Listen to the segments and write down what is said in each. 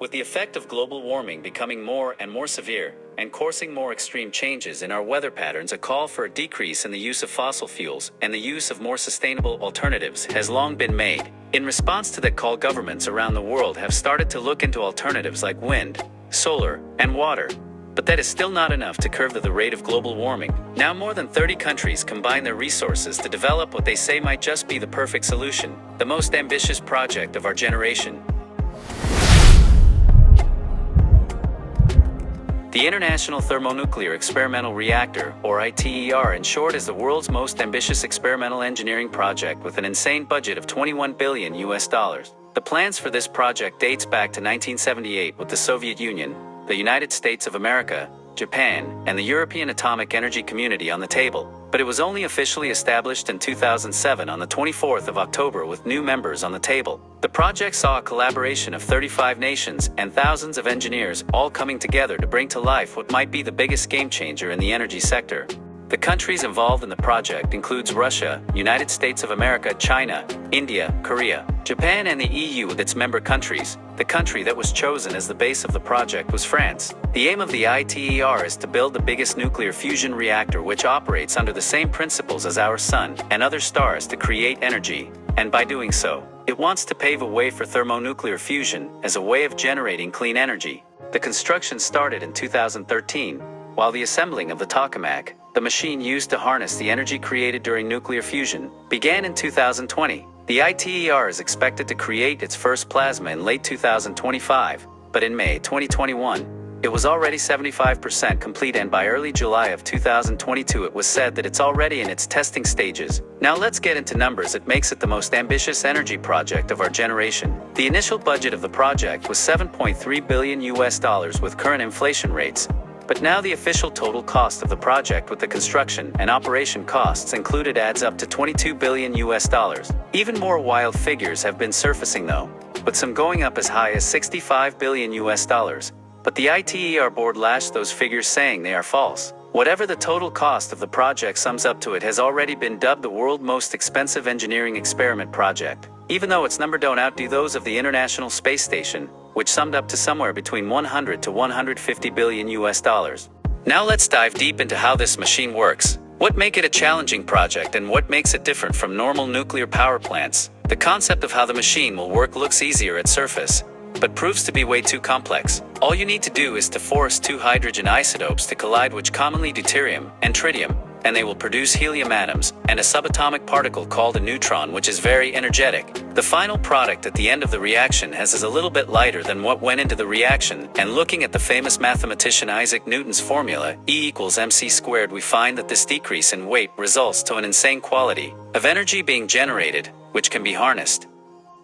With the effect of global warming becoming more and more severe, and causing more extreme changes in our weather patterns, a call for a decrease in the use of fossil fuels and the use of more sustainable alternatives has long been made. In response to that call, governments around the world have started to look into alternatives like wind, solar, and water. But that is still not enough to curb the rate of global warming. Now more than 30 countries combine their resources to develop what they say might just be the perfect solution, the most ambitious project of our generation. The International Thermonuclear Experimental Reactor, or ITER in short, is the world's most ambitious experimental engineering project with an insane budget of $21 billion. The plans for this project dates back to 1978 with the Soviet Union, the United States of America, Japan, and the European Atomic Energy Community on the table. But it was only officially established in 2007 on the 24th of October with new members on the table. The project saw a collaboration of 35 nations and thousands of engineers all coming together to bring to life what might be the biggest game changer in the energy sector. The countries involved in the project includes Russia, United States of America, China, India, Korea, Japan, and the EU with its member countries. The country that was chosen as the base of the project was France. The aim of the ITER is to build the biggest nuclear fusion reactor which operates under the same principles as our sun and other stars to create energy, and by doing so, it wants to pave a way for thermonuclear fusion as a way of generating clean energy. The construction started in 2013, while the assembling of the tokamak, the machine used to harness the energy created during nuclear fusion, began in 2020. The ITER is expected to create its first plasma in late 2025, but in May 2021, it was already 75% complete, and by early July of 2022 it was said that it's already in its testing stages. Now let's get into numbers that makes it the most ambitious energy project of our generation. The initial budget of the project was $7.3 billion with current inflation rates. But now the official total cost of the project with the construction and operation costs included adds up to $22 billion. Even more wild figures have been surfacing though, with some going up as high as $65 billion. But the ITER board lashed those figures, saying they are false. Whatever the total cost of the project sums up to, it has already been dubbed the world's most expensive engineering experiment project, even though its number don't outdo those of the International Space Station, which summed up to somewhere between $100 to $150 billion. Now let's dive deep into how this machine works. What makes it a challenging project and what makes it different from normal nuclear power plants? The concept of how the machine will work looks easier at surface, but proves to be way too complex. All you need to do is to force two hydrogen isotopes to collide, which commonly deuterium and tritium, and they will produce helium atoms and a subatomic particle called a neutron, which is very energetic. The final product at the end of the reaction is a little bit lighter than what went into the reaction, and looking at the famous mathematician Isaac Newton's formula, E=mc², we find that this decrease in weight results to an insane quality of energy being generated, which can be harnessed.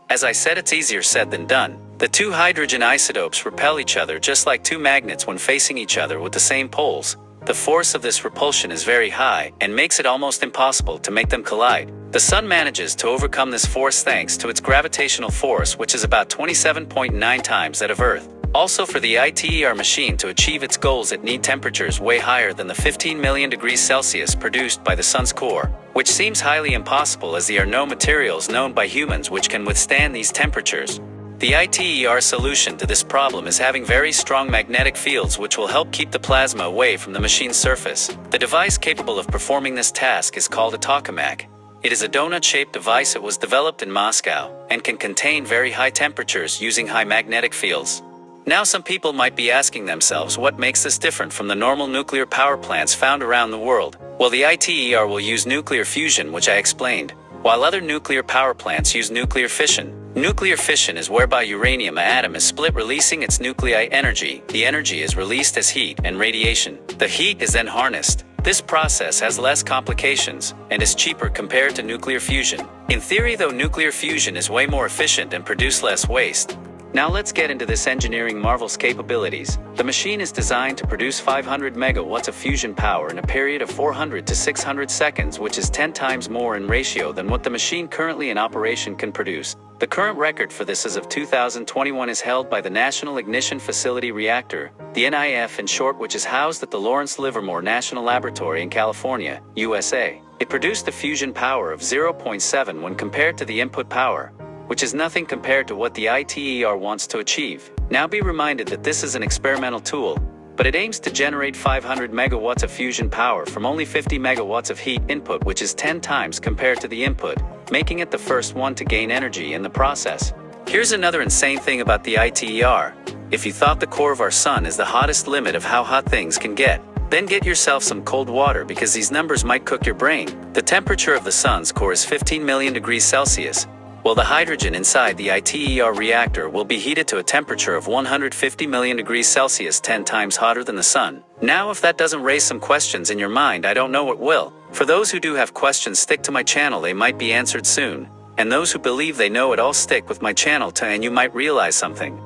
As I said, it's easier said than done. The two hydrogen isotopes repel each other just like two magnets when facing each other with the same poles. The force of this repulsion is very high and makes it almost impossible to make them collide. The Sun manages to overcome this force thanks to its gravitational force, which is about 27.9 times that of Earth. Also, for the ITER machine to achieve its goals, it needs temperatures way higher than the 15 million degrees Celsius produced by the Sun's core, which seems highly impossible as there are no materials known by humans which can withstand these temperatures. The ITER solution to this problem is having very strong magnetic fields which will help keep the plasma away from the machine's surface. The device capable of performing this task is called a tokamak. It is a donut-shaped device that was developed in Moscow and can contain very high temperatures using high magnetic fields. Now some people might be asking themselves what makes this different from the normal nuclear power plants found around the world. Well, the ITER will use nuclear fusion, which I explained, while other nuclear power plants use nuclear fission. Nuclear fission is whereby uranium atom is split, releasing its nuclei energy. The energy is released as heat and radiation. The heat is then harnessed. This process has less complications and is cheaper compared to nuclear fusion. In theory though, nuclear fusion is way more efficient and produce less waste. Now let's get into this engineering marvel's capabilities. The machine is designed to produce 500 megawatts of fusion power in a period of 400 to 600 seconds, which is 10 times more in ratio than what the machine currently in operation can produce. The current record for this as of 2021 is held by the National Ignition Facility Reactor, the NIF in short, which is housed at the Lawrence Livermore National Laboratory in California, USA. It produced a fusion power of 0.7 when compared to the input power, which is nothing compared to what the ITER wants to achieve. Now be reminded that this is an experimental tool, but it aims to generate 500 megawatts of fusion power from only 50 megawatts of heat input, which is 10 times compared to the input, making it the first one to gain energy in the process. Here's another insane thing about the ITER. If you thought the core of our sun is the hottest limit of how hot things can get, then get yourself some cold water because these numbers might cook your brain. The temperature of the sun's core is 15 million degrees Celsius, while the hydrogen inside the ITER reactor will be heated to a temperature of 150 million degrees Celsius, 10 times hotter than the sun. Now, if that doesn't raise some questions in your mind, I don't know what will. For those who do have questions, stick to my channel, they might be answered soon. And those who believe they know it all, stick with my channel and you might realize something.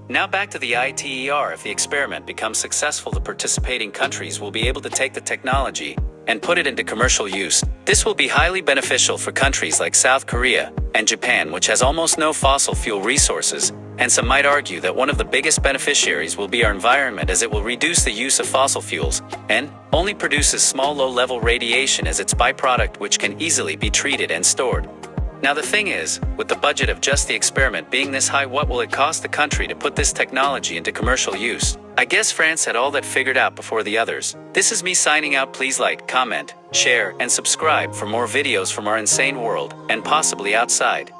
Now back to the ITER. If the experiment becomes successful, the participating countries will be able to take the technology and put it into commercial use. This will be highly beneficial for countries like South Korea and Japan, which has almost no fossil fuel resources, and some might argue that one of the biggest beneficiaries will be our environment, as it will reduce the use of fossil fuels and only produces small low-level radiation as its byproduct, which can easily be treated and stored. Now the thing is, with the budget of just the experiment being this high, what will it cost the country to put this technology into commercial use? I guess France had all that figured out before the others. This is me signing out. Please like, comment, share, and subscribe for more videos from our insane world, and possibly outside.